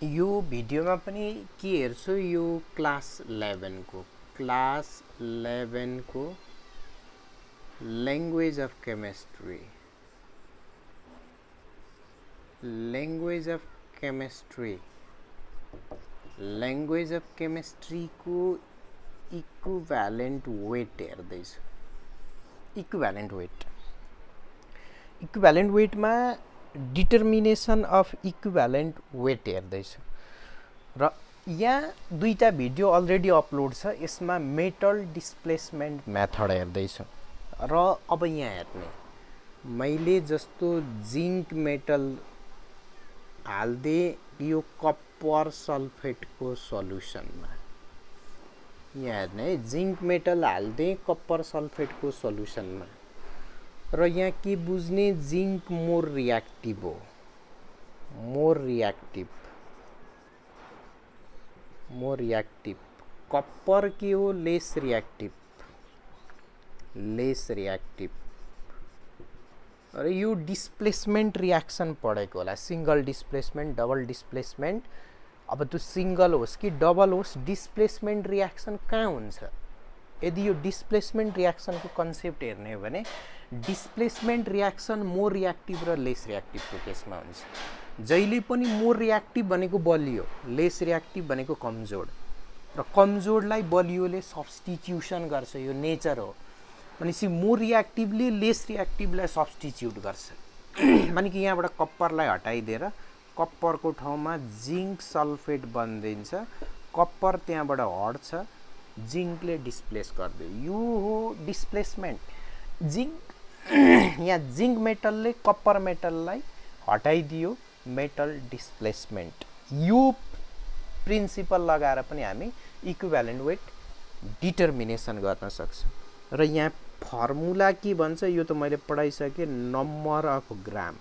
यो भिडियोमा पनि के हेर्छु, यो क्लास 11 को ल्याङ्ग्वेज अफ केमिस्ट्री को इक्विभ्यालेन्ट वेट हेर्दैछु। इक्विभ्यालेन्ट वेटमा डिटर्मिनेसन अफ इक्विभ्यालेन्ट वेट हेर्दैछु र यहाँ दुईटा भिडियो अलरेडी अपलोड छ। यसमा मेटल डिस्प्लेसमेन्ट मेथड हेर्दैछु र अब यहाँ हेर्ने मैले जस्तो जिङ्क मेटल हाल्दे यो कपर सल्फेटको सल्युसनमा, यहाँ हेर्ने है, जिङ्क मेटल हाल्दे कपर सल्फेटको सल्युसनमा र यहाँ के बुझ्ने, जिङ्क मोर रियाक्टिभ हो, मोर रियाक्टिभ। कपर के हो, लेस रियाक्टिभ। र यो डिस्प्लेसमेन्ट रियाक्सन पढेको होला, सिंगल डिस्प्लेसमेन्ट, डबल डिस्प्लेसमेन्ट। अब त्यो सिंगल होस् कि डबल होस्, डिस्प्लेसमेन्ट रियाक्सन कहाँ हुन्छ? यदि यो डिस्प्लेसमेन्ट रियाक्सनको कन्सेप्ट हेर्ने हो भने डिस्प्लेसमेन्ट रियाक्सन मोर रियाक्टिभ र लेस रियाक्टिभको केसमा हुन्छ। जहिले पनि मोर रियाक्टिभ भनेको बलियो, लेस रियाक्टिभ भनेको कमजोर, र कमजोरलाई बलियोले सब्स्टिट्युसन गर्छ, यो नेचर हो। भनेपछि मोर रियाक्टिभले लेस रियाक्टिभलाई सब्स्टिट्युट गर्छ। भने कि यहाँबाट कप्परलाई हटाइदिएर कप्परको ठाउँमा जिङ्क सल्फेट बनिदिन्छ, कप्पर त्यहाँबाट हट्छ, जिङ्कले डिस्प्लेस गरिदियो। यो हो डिस्प्लेसमेन्ट। यहाँ जिङ्क मेटलले कप्पर मेटललाई हटाइदियो, मेटल डिस्प्लेसमेन्ट। यो प्रिन्सिपल लगाएर पनि हामी इक्विभ्यालेन्ट वेट डिटर्मिनेसन गर्न सक्छौँ। र यहाँ फर्मुला के भन्छ यो त मैले पढाइसकेँ, number of gram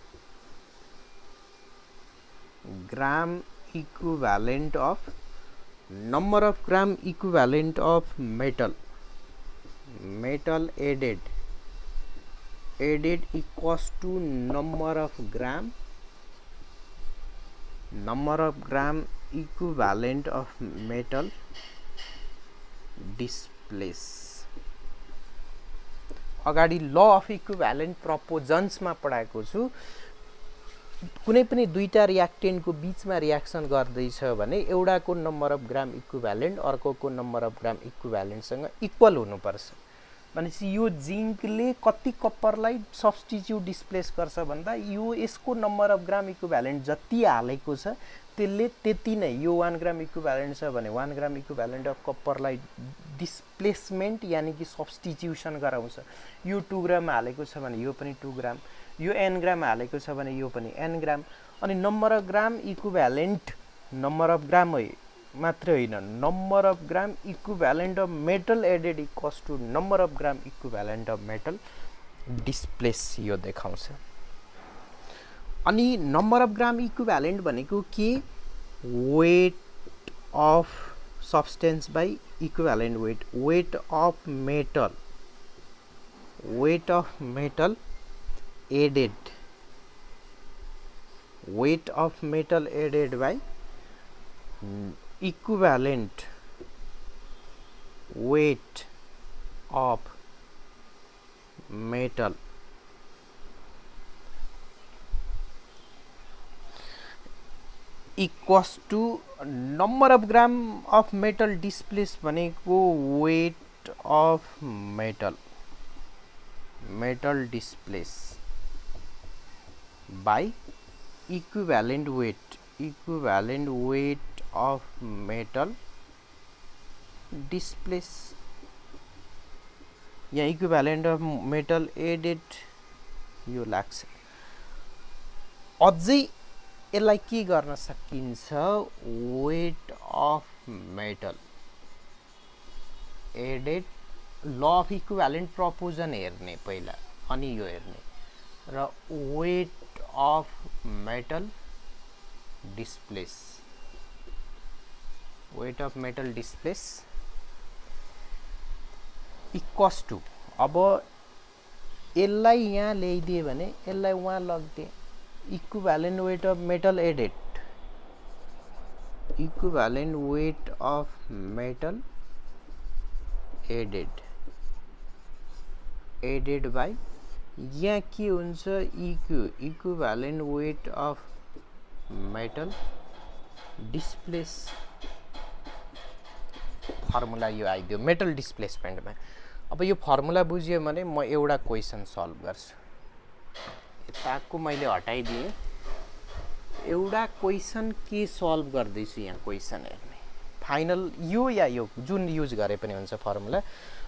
equivalent of metal added equals to number of gram equivalent of metal displace. अगाडि ल अफ इक्विभ्यालेन्ट प्रपोजन्समा पढाएको छु। कुनै पनि दुईटा रियाक्टेन्टको बीचमा रियाक्सन गर्दैछ भने एउटाको नम्बर अफ ग्राम इक्विभ्यालेन्ट अर्कोको नम्बर अफ ग्राम इक्विभ्यालेन्टसँग इक्वल हुनुपर्छ। भनेपछि यो जिङ्कले कति कप्परलाई सब्स्टिट्युट डिस्प्लेस गर्छ भन्दा यो यसको नम्बर अफ ग्राम इक्विभ्यालेन्ट जति हालेको छ त्यसले त्यति नै, यो 1 ग्राम इक्विभ्यालेन्ट छ भने 1 ग्राम इक्विभ्यालेन्ट अफ कप्परलाई डिस्प्लेसमेन्ट यानि कि सब्स्टिट्युसन गराउँछ। यो 2 ग्राम हालेको छ भने यो पनि 2 ग्राम, यो n ग्राम हालेको छ भने यो पनि n ग्राम। अनि number of gram equivalent, number of gram मात्रै होइन, number of gram equivalent of metal added equals to number of gram equivalent of metal displace, यो देखाउँछ। अनि नम्बर अफ ग्राम इक्विभ्यालेन्ट भनेको के, weight of substance by equivalent weight of metal added by equivalent weight of metal equals to number of gram of metal displaced भनेको weight of metal displaced by equivalent weight of metal displace। यहाँ equivalent of metal added यो लाग्छ। अझै यसलाई के गर्न सकिन्छ, weight of metal added, law of equivalent proportion हेर्ने पहिला, अनि यो हेर्ने, र weight of metal displace, weight of metal displace equals to, अब यसलाई यहाँ ल्याइदिए भने यसलाई वहाँ लगिदिए, equivalent weight of metal added equivalent weight of metal added by, यहाँ के हुन्छ equivalent weight of metal displace, formula यो आइदियो मेटल डिस्प्लेसमेन्टमा। अब यो फर्मुला बुझ्यो भने म एउटा क्वेसन सल्भ गर्छु। यताको मैले हटाइदिएँ, एउटा क्वेसन के सल्भ गर्दैछु यहाँ क्वेसन हेर्ने, फाइनल यो या यो जुन युज गरे पनि हुन्छ फर्मुला।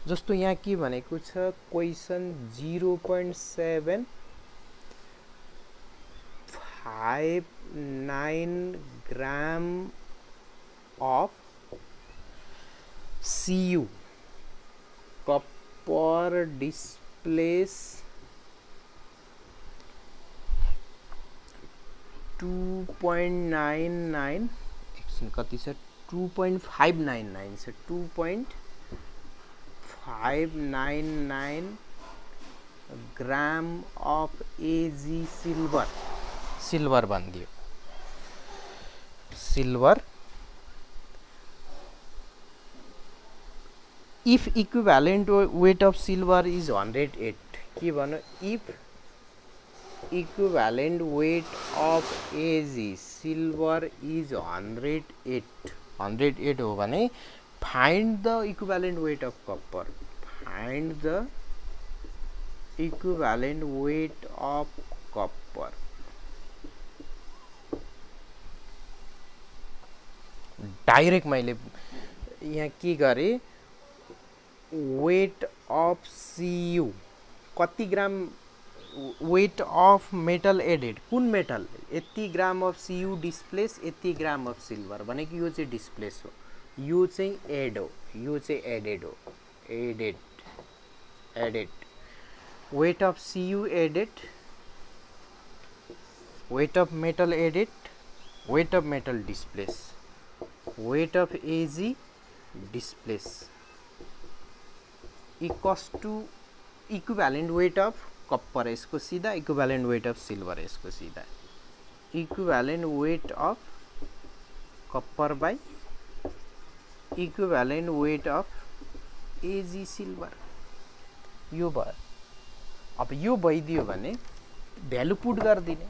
जस्तो यहाँ के भनेको छ question 0.759 gram of Cu copper displace 2.99 कति छ 2.599 छ 2.599 ग्राम अफ एजी सिल्वर भनिदियो। Silver if equivalent weight of silver is 108, के भन्नु if equivalent weight of Ag silver is 108 हो भने find the equivalent weight of copper, find the equivalent weight of copper। Direct मैले यहाँ के गरे वेट अफ Cu कति ग्राम, वेट अफ मेटल एडेड कुन मेटल, यति ग्राम अफ Cu डिस्प्लेस यति ग्राम अफ सिल्भर भनेको यो चाहिँ डिस्प्लेस हो, यो चाहिँ एड हो, यो चाहिँ एडेड हो। Added weight of Cu added, weight of metal added, weight of metal displace, weight of Ag displace equals to equivalent weight of copper, यसको सीधा इक्विभ्यालेन्ट वेट अफ सिल्भर, यसको सीधा equivalent weight of copper by equivalent weight of AG silver. यो भयो। अब यो भइदियो भने भ्यालु पुट गरिदिने,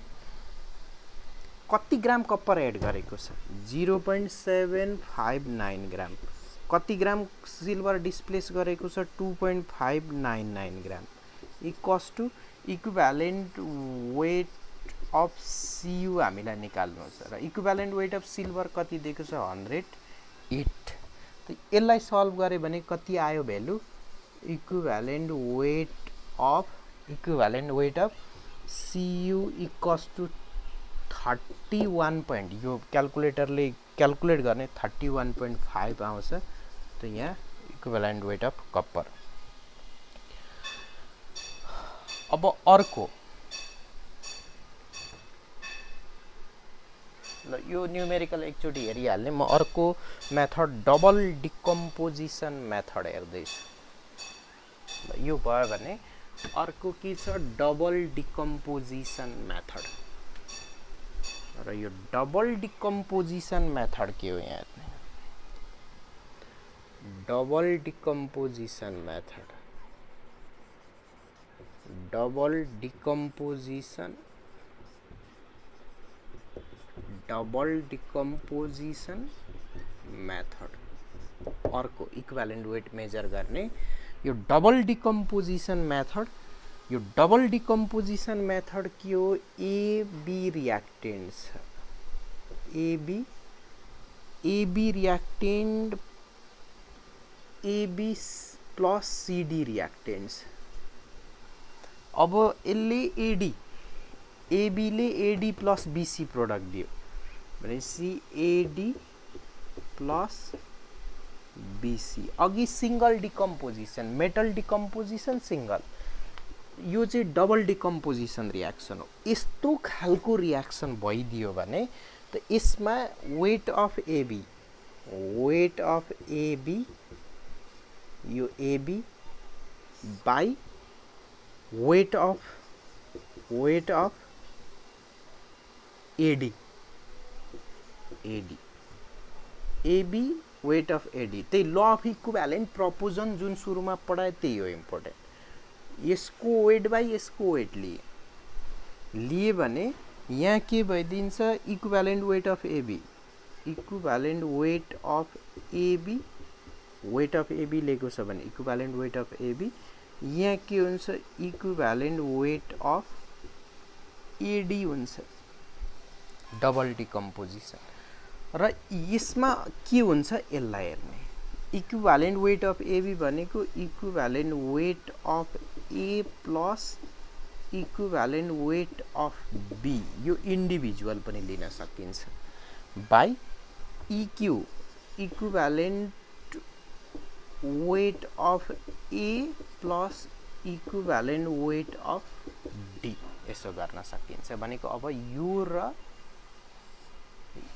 कति ग्राम कप्पर एड गरेको छ 0.759 ग्राम, कति ग्राम सिल्भर डिस्प्लेस गरेको छ 2.599 gram equals to equivalent weight of Cu हामीलाई निकाल्नु छ र इक्विभ्यालेन्ट वेट अफ सिल्भर कति दिएको छ 108। त यसलाई सल्भ गरे भने कति आयो value, equivalent weight of Cu equals to 31 point, यो क्याल्कुलेटरले क्याल्कुलेट गर्ने 31.5 आउँछ। त यहाँ इक्विभ्यालेन्ट वेट अफ कप्पर। अब अर्को ल यो न्युमेरिकल एकचोटि हेरिहाल्ने, म अर्को मेथड डबल डिकम्पोजिसन मेथड हेर्दैछु। ल यो भयो भने अर्को के छ डबल डिकम्पोजिसन मेथड, र यो डबल डिकम्पोजिसन मेथड के हो यहाँ double decomposition method, double decomposition method अर्को इक्विभ्यालेन्ट वेट मेजर गर्ने यो डबल डिकम्पोजिसन मेथड। यो डबल डिकम्पोजिसन मेथड के हो, एबी रिएक्टेन्ट छ, AB reactant AB plus CD reactants. अब यसले एबीले एडी प्लस बीसी प्रोडक्ट दियो भनेपछि एडी प्लस बीसी। अघि single decomposition metal decomposition single, यो चाहिँ डबल डिकम्पोजिसन रिएक्सन हो। यस्तो खालको रिएक्सन भइदियो भने त यसमा वेट अफ एबी यो AB by weight of AD AB weight of AD, त्यही ल अफ इक्विभ्यालेन्ट प्रपोजन जुन सुरुमा पढाए त्यही हो इम्पोर्टेन्ट। यसको वेट बाई यसको वेट लिए भने यहाँ के भइदिन्छ, equivalent weight of AB, equivalent weight of AB, weight of AB लिएको छ भने इक्विभ्यालेन्ट वेट अफ एबी, यहाँ के हुन्छ इक्विभ्यालेन्ट वेट अफ एडी हुन्छ, डबल डिकम्पोजिसन। र यसमा के हुन्छ यसलाई हेर्ने, इक्विभ्यालेन्ट वेट अफ एबी भनेको equivalent weight of A plus equivalent weight of B, यो इन्डिभिजुअल पनि लिन सकिन्छ, by EQ, equivalent weight of A plus equivalent weight of D, यसो गर्न सकिन्छ। भनेको अब यो र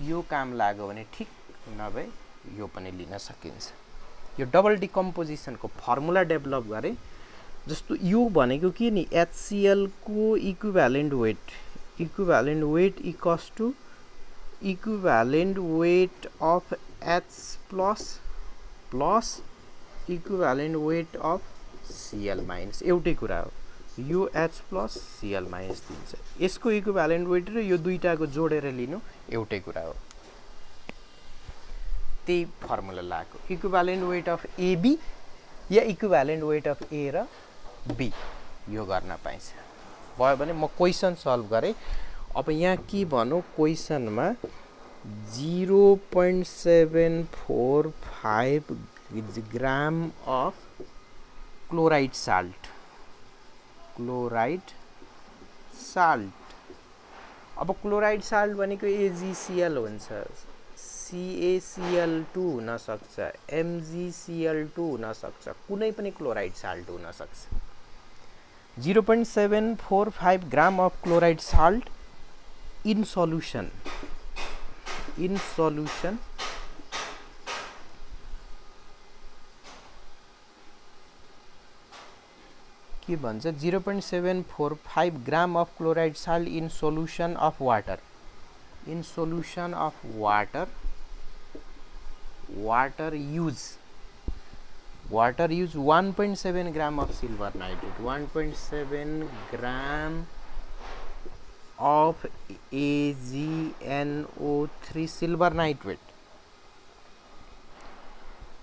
यो काम लाग्यो भने ठिक, नभए यो पनि लिन सकिन्छ। यो डबल डिकम्पोजिसनको फर्मुला डेभलप गरे, जस्तो यो भनेको के नि, HCl को equivalent weight equals to equivalent weight of H plus equivalent weight of Cl minus, एउटै कुरा हो, यो H प्लस Cl माइनस दिन्छ। यसको इक्विभ्यालेन्ट वेट र यो दुईटाको जोडेर लिनु एउटै कुरा हो, त्यही फर्मुला लगाएको। इक्विभ्यालेन्ट वेट अफ एबी या इक्विभ्यालेन्ट वेट अफ ए र बी, यो गर्न पाइन्छ। भयो भने म क्वेसन सल्भ गरेँ। अब यहाँ के भनौँ, क्वेसनमा 0.745 ग्राम अफ क्लोराइड साल्ट, अब क्लोराइड साल्ट भनेको AgCl हुन्छ, CaCl2 हुन सक्छ, MgCl2 हुन सक्छ, कुनै पनि क्लोराइड साल्ट हुन सक्छ। 0.745 ग्राम of chloride salt in solution के भन्छ, 0.745 ग्राम of chloride salt in solution of water, in solution of water use 1.7 gram of silver nitrate, 1.7 gram of AgNO3 silver nitrate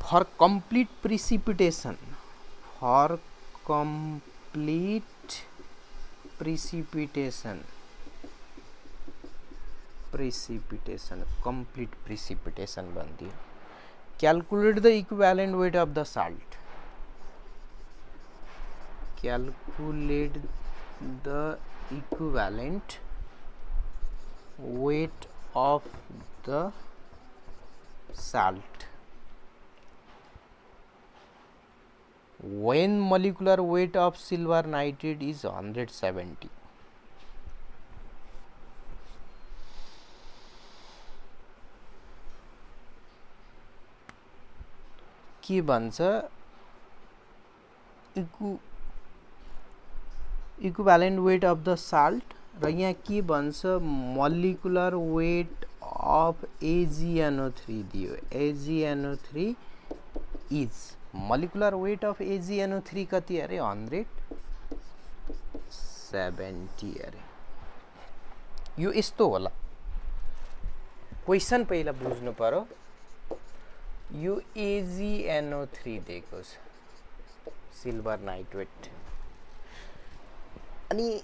for complete precipitation, complete precipitation बन्दियो। Calculate the equivalent weight of the salt, calculate the equivalent weight of the salt when molecular weight of silver nitrate is 170. के भन्छ, equivalent weight of the salt, र यहाँ के भन्छ molecular weight of AgNO3 दियो, AgNO3 is, molecular weight of AgNO3 कति अरे 170 अरे। यो यस्तो होला, क्वेसन पहिला बुझ्नु पर्यो। यो AgNO3 दिएको छ, सिल्भर नाइट्रेट, अनि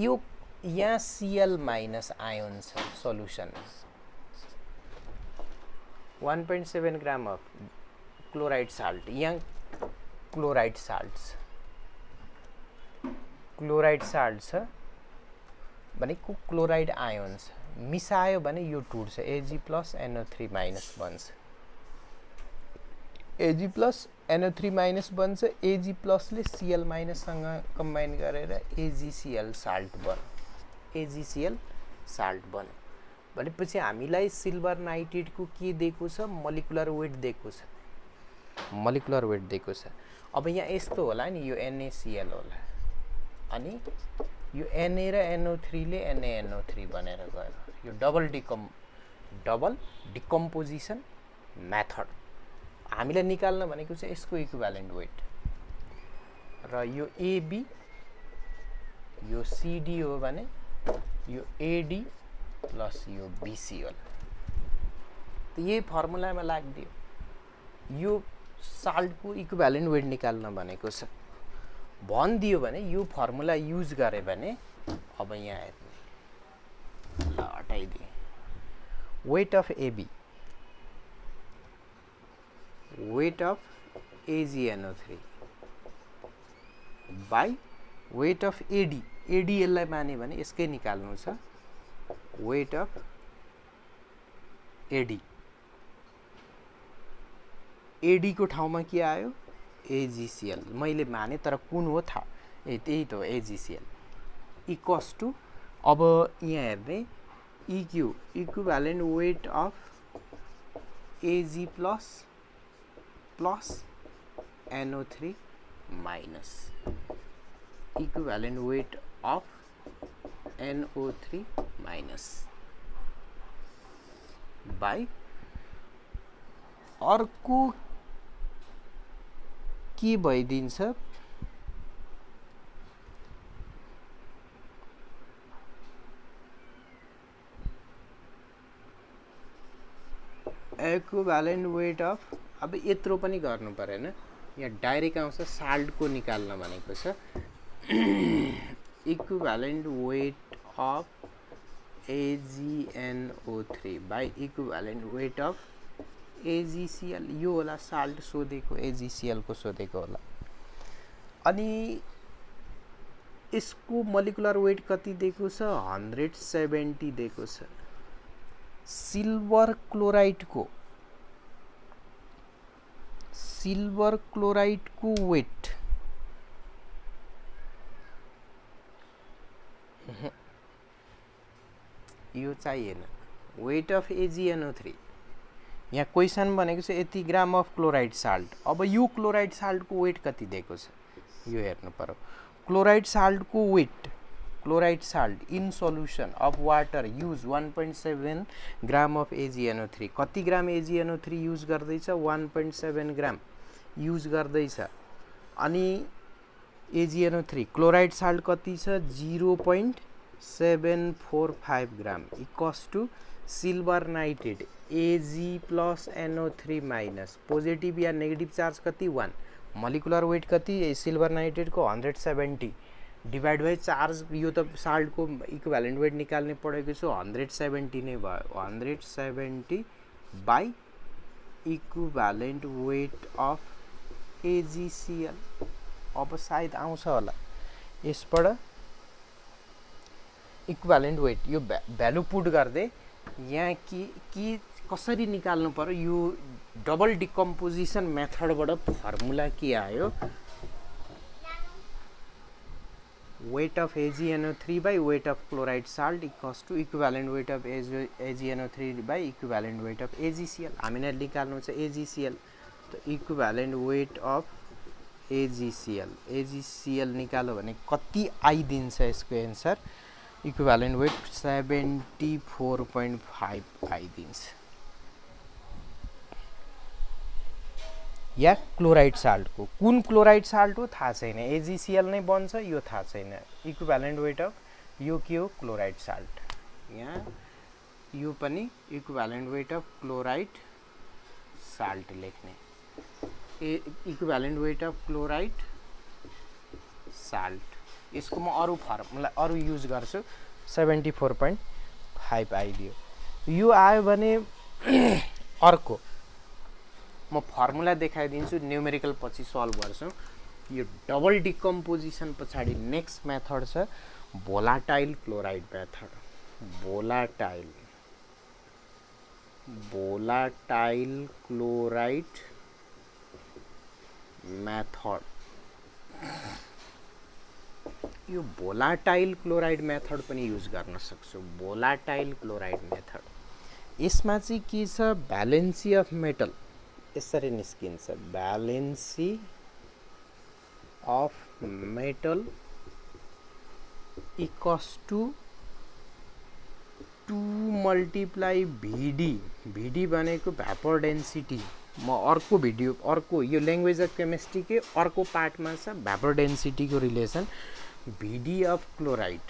यो यहाँ Cl माइनस आयोन छ solution, 1.7 gram of chloride salt, यहाँ क्लोराइड साल्ट छ भनेको क्लोराइड आयोन छ, मिसायो भने यो टुट्छ, Ag प्लस NO3 माइनस बन्छ, Ag प्लस NO3 माइनस बन्छ, Ag प्लसले Cl माइनससँग कम्बाइन गरेर AgCl साल्ट बन्यो। भनेपछि हामीलाई सिल्भर नाइट्रेटको के दिएको छ, मोलिकुलर वेट दिएको छ। अब यहाँ यस्तो होला नि, यो NaCl होला, अनि यो Na र NO3 ले NaNO3 बनेर गयो, यो डबल डिकम्पोजिसन मेथड हामीले निकाल्न भनेको चाहिँ यसको इक्विभ्यालेन्ट वेट र यो एबी यो सिडी हो भने यो एडी प्लस यो बीसी होला। त यही फर्मुलामा लाग्दियो यो साल्टको इक्विभ्यालेन्ट वेट निकाल्न भनेको छ भनिदियो भने यो फर्मुला युज गरे भने अब यहाँ हेर्ने ल हटाइदिए weight of AB weight of AgNO3 by weight of AD AD यसलाई माने भने यसकै निकाल्नु छ वेट अफ एडी एडी को ठाउँमा के आयो AgCl मैले माने तर कुन हो थाहा त्यही त हो AgCl इक्वल्स टु अब यहाँ हेर्ने EQ equivalent weight of Ag plus NO3 minus equivalent weight of NO3 minus by अर्को के भइदिन्छ इक्विभ्यालेन्ट वेट अफ अब यत्रो पनि गर्नु परेन यहाँ डाइरेक्ट आउँछ साल्टको निकाल्न भनेको छ equivalent weight of AgNO3 by equivalent weight of AgCl यो होला साल्ट सोधेको AgCl को सोधेको होला अनि यसको मोलिकुलर वेट कति दिएको छ 170 दिएको छ सिल्भर क्लोराइड को वेट यो चाहिएन वेट अफ AgNO3 यहाँ क्वेसन भनेको छ यति ग्राम अफ क्लोराइड साल्ट अब यो क्लोराइड साल्ट को वेट कति दिएको छ यो हेर्नु पर्यो क्लोराइड साल्ट को weight chloride salt in solution of water use 1.7 gram of AgNO3 कति ग्राम AgNO3 युज गर्दैछ 1.7 ग्राम युज गर्दैछ अनि AgNO3 क्लोराइड साल्ट कति छ 0.745 gram equals to silver nitrate Ag plus NO3 minus positive या नेगेटिभ चार्ज कति 1 molecular weight कति silver nitrate को 170 डिवाइड बाई चार्ज यो त साल्ट को इक्विभ्यालेन्ट वेट निकाल्ने पढेको छु 170 नै भयो 170 by equivalent weight of AgCl अब सायद आउँछ होला यसबाट इक्विभ्यालेन्ट वेट यो भ्यालु पुट गर्दै यहाँ के कसरी निकाल्नु पर्यो यो डबल डिकम्पोजिसन मेथडबाट फर्मुला के आयो weight of AgNO3 by weight of chloride salt equals to equivalent weight of AgNO3 by equivalent weight of AgCl हामीले निकाल्नु छ AgCl त equivalent weight of AgCl निकाल्यो भने कति आइदिन्छ यसको आन्सर equivalent weight 74.5 आइदिन्छ या क्लोराइड साल्ट को कुन क्लोराइड साल्ट हो थाहा छैन AgCl नै बन्छ यो थाहा छैन इक्विभ्यालेन्ट वेट अफ यो के हो क्लोराइड साल्ट यहाँ यो पनि equivalent weight of chloride salt लेख्ने equivalent weight of chloride salt यसको म अरु फर्मुला अरु युज गर्छु 74.5 आइदियो यो आयो भने अर्को म फर्मुला देखाइदिन्छु न्यूमेरिकल पछि सल्भ गर्छौं यो डबल डिकम्पोजिसन पछाडी नेक्स्ट मेथड छ volatile chloride method volatile chloride method यो भोलाटाइल क्लोराइड मेथड पनि युज गर्न सक्छौ भोलाटाइल क्लोराइड मेथड यसमा चाहिँ के छ भ्यालेन्सी अफ मेटल यसरी निस्किन्छ valency of metal equals to 2 multiply VD, VD भनेको भ्यापर डेन्सिटी। म अर्को भिडियो अर्को यो ल्याङ्ग्वेज अफ केमिस्ट्रीकै अर्को पार्टमा छ भ्यापर डेन्सिटीको relation. VD of chloride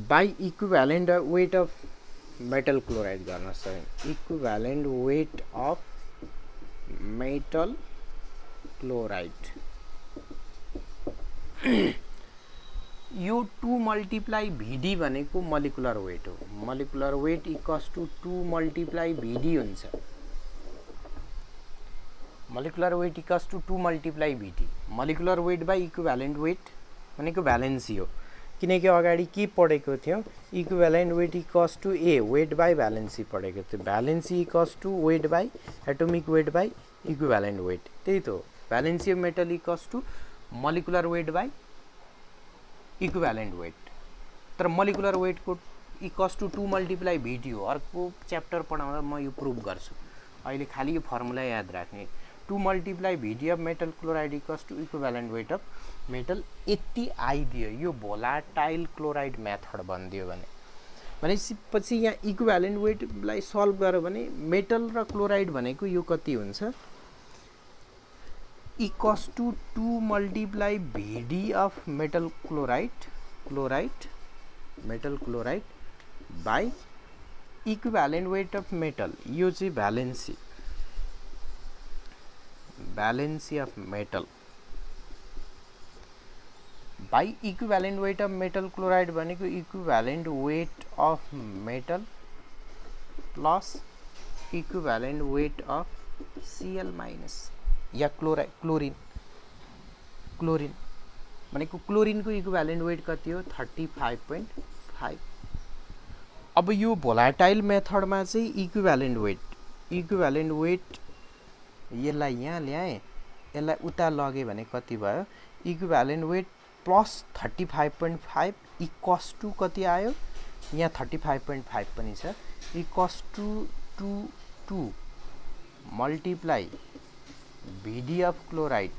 by equivalent weight of metal chloride गर्न सक्छ। Equivalent weight of metal chloride यो 2 मल्टिप्लाई भिडी भनेको मोलिकुलर वेट हो। Molecular weight equals to 2 multiply VD हुन्छ। Molecular weight equals to 2 multiply VD. Molecular weight by equivalent weight भनेको valency हो, किनकि अगाडि के पढेको थियौँ, equivalent weight equals to a weight by valency पढेको थियो। Valency equals to weight by atomic weight by equivalent weight, त्यही त हो। Valency of metal equals to molecular weight by equivalent weight. तर मोलिकुलर वेटको इक्वल्स टु 2 मल्टिप्लाई भिडी हो। अर्को chapter पढाउँदा म यो प्रुभ गर्छु, अहिले खालि यो फर्मुला याद राख्ने। 2 multiply VD of metal chloride equals to equivalent weight of metal. यति आइदियो, यो भोलाटाइल क्लोराइड मेथड भनिदियो भनेपछि पछि यहाँ इक्विभ्यालेन्ट वेटलाई सल्भ गर्यो भने मेटल र क्लोराइड भनेको यो कति हुन्छ, equals to 2 multiply VD of metal chloride metal chloride by equivalent weight of metal. यो चाहिँ valency of metal by equivalent weight of metal chloride भनेको equivalent weight of metal plus equivalent weight of CL minus या chlorine भनेको क्लोरिनको equivalent weight कति हो, 35.5। अब यो भोलाटाइल मेथडमा चाहिँ इक्विभ्यालेन्ट वेट यसलाई यहाँ ल्याएँ, यसलाई उता लगे भने कति भयो, equivalent weight plus 35.5 equals to कति आयो, यहाँ 35.5 पनि छ, equals to 2 multiply VD of chloride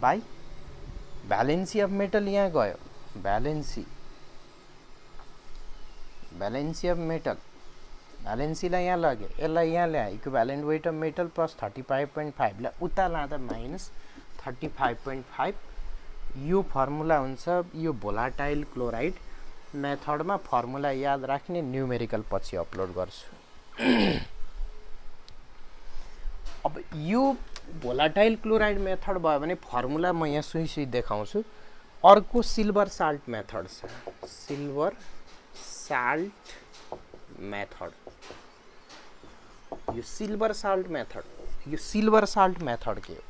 by valency of metal. यहाँ गयो भ्यालेन्सी अफ मेटल, भ्यालेन्सीलाई यहाँ लग्यो, यसलाई यहाँ ल्याए, equivalent weight of metal plus 35.5 लाई उता लाँदा माइनस 35.5। यो फर्मुला हुन्छ यो भोलाटाइल क्लोराइड मेथडमा। फर्मुला याद राख्ने, न्युमेरिकल पछि अपलोड गर्छु। अब यो भोलाटाइल क्लोराइड मेथड भयो भने फर्मुला म यहाँ सुई देखाउँछु। अर्को सिल्भर साल्ट मेथड छ, सिल्भर साल्ट मेथड। यो सिल्भर साल्ट मेथड के हो?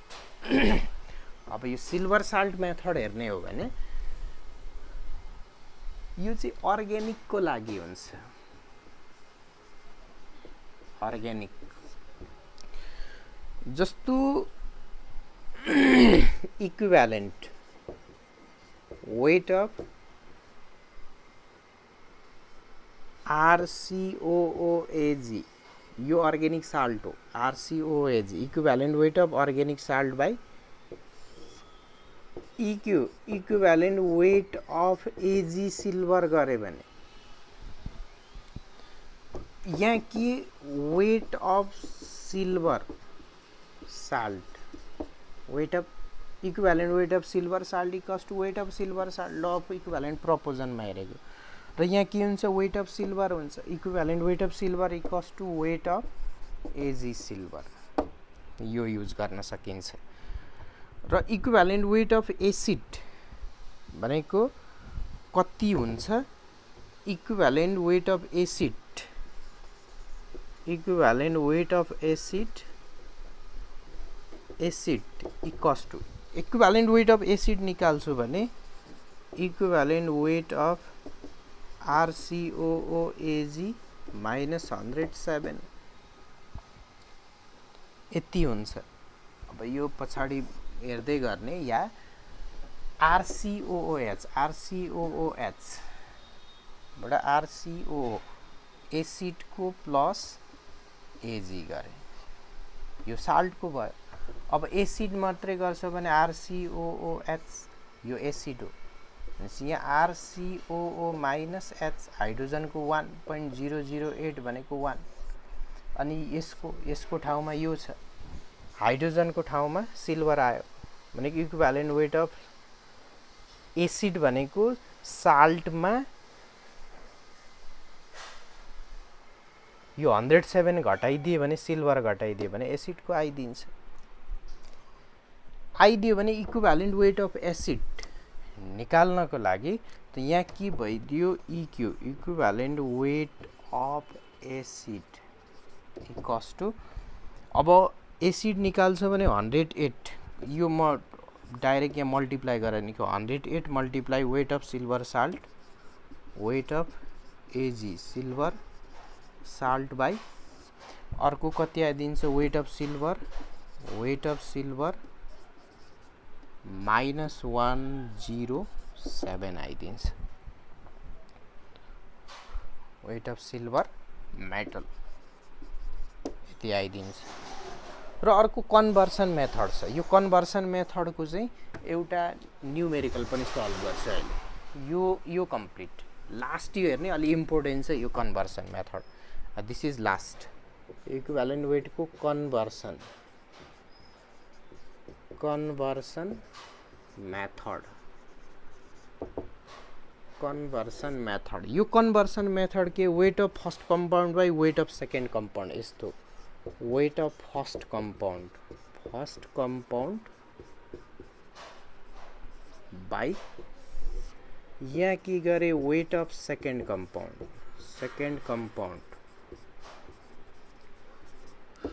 अब यो सिल्भर साल्ट मेथड हेर्ने हो भने यो चाहिँ अर्ग्यानिकको लागि हुन्छ। अर्ग्यानिक जस्तो इक्विभ्यालेन्ट वेट अफ RCOOAG, यो अर्ग्यानिक साल्ट हो। RCOOAG equivalent weight of organic salt by equivalent weight of AG silver गरे भने यहाँ के weight of silver salt, weight of equivalent weight of silver salt equals to weight of silver salt, ल of equivalent प्रोपोर्सनमा हेरेको। र यहाँ के हुन्छ, वेट अफ सिल्भर हुन्छ, equivalent weight of silver equals to weight of AG silver, यो use गर्न सकिन्छ। र इक्विभ्यालेन्ट वेट अफ एसिड भनेको कति हुन्छ, equivalent weight of acid equals to equivalent weight of acid निकाल्छु भने equivalent weight of RCOOAG minus 107 यति हुन्छ। अब यो पछाडि हेर्दै गर्ने, या RCOOH बाट RCO एसिडको प्लस AG गरे, यो साल्टको भयो। अब एसिड मात्रै गर्छ भने RCOOH यो एसिड हो भनेपछि यहाँ RCOO माइनस H हाइड्रोजनको 1.008 भनेको 1 अनि यसको ठाउँमा यो छ हाइड्रोजनको ठाउँमा सिल्भर आयो भनेको इक्विभ्यालेन्ट वेट अफ एसिड भनेको साल्टमा यो 107 घटाइदिए भने सिल्भर घटाइदिए भने एसिडको आइदिन्छ आइदियो भने इक्विभ्यालेन्ट वेट अफ एसिड निकाल्नको लागि त यहाँ के भइदियो इक्यू equivalent weight of acid equals to अब एसिड निकाल्छ भने 108 यो म डाइरेक्ट यहाँ मल्टिप्लाई गरेर निको 108 multiply weight of silver salt weight of AG silver salt by अर्को कति आइदिन्छ वेट अफ सिल्भर माइनस 107 आइदिन्छ वेट अफ सिल्भर मेटल यति आइदिन्छ र अर्को कन्भर्सन मेथड छ यो कन्भर्सन मेथडको चाहिँ एउटा न्युमेरिकल पनि सल्भ गर्छ अहिले यो कम्प्लिट लास्ट यो हेर्ने अलि इम्पोर्टेन्ट छ यो conversion method this is last equivalent वेटको कन्भर्सन मेथड यो कन्भर्सन मेथड के weight of first compound by weight of second compound यस्तो weight of first compound by यहाँ के गरे weight of second compound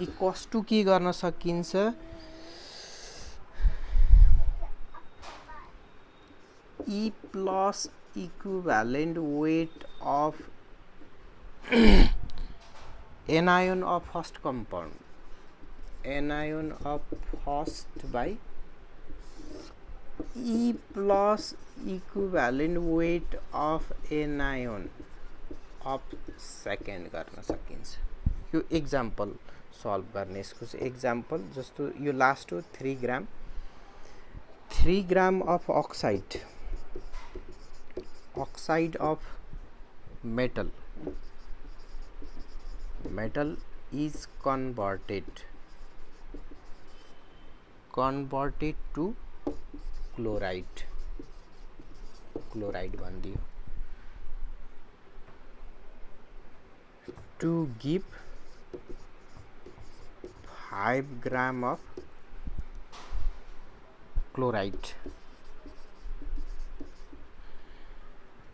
equals to के गर्न सकिन्छ E plus equivalent weight of anion of first compound by E plus equivalent weight of anion of second गर्न सकिन्छ यो एक्जाम्पल सल्भ गर्ने यसको एक्जाम्पल जस्तो यो लास्ट हो 3 ग्राम of oxide of metal is converted to chloride भनिदियो to give 5 gram of chloride.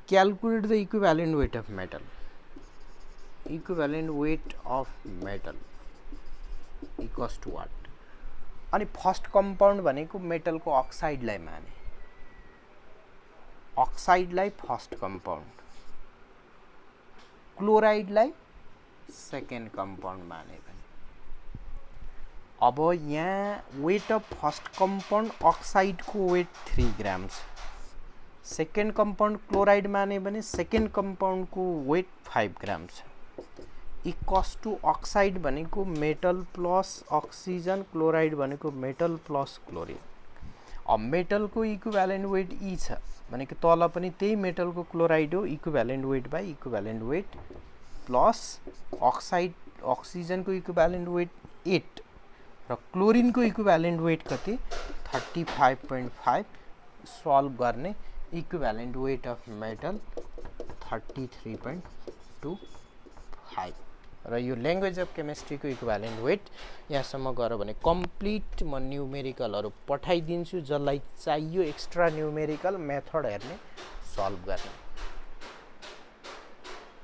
Calculate the equivalent weight of metal. Equivalent weight of metal equals to what? अनि फर्स्ट कंपाउंड भनेको metal को oxide लाई माने oxide लाई first compound chloride लाई second compound माने भने अब यहाँ weight of first compound oxide को वेट 3 ग्राम छ सेकेन्ड कंपाउंड क्लोराइड माने भने सेकेन्ड कंपाउंड को वेट 5 ग्राम छ इक्वल्स टु ऑक्साइड भनेको मेटल प्लस ऑक्सीजन क्लोराइड भनेको मेटल प्लस क्लोरिन अब मेटल को इक्विभ्यालेन्ट वेट ई छ भनेको तल पनि त्यही मेटल को क्लोराइड हो equivalent weight by equivalent weight plus oxide oxygen को इक्विभ्यालेन्ट वेट 8 र क्लोरिन को इक्विभ्यालेन्ट वेट कति 35.5 सल्भ गर्ने इक्विभ्यालेन्ट वेट अफ मेटल 33.25 र यो ल्याङ्ग्वेज अफ केमिस्ट्री को इक्विभ्यालेन्ट वेट यहाँसम्म गऱ्यो भने कम्प्लिट म न्युमेरिकलहरु पठाइदिन्छु जसलाई चाहियो एक्स्ट्रा न्युमेरिकल मेथड हेर्ने सल्भ गर्ने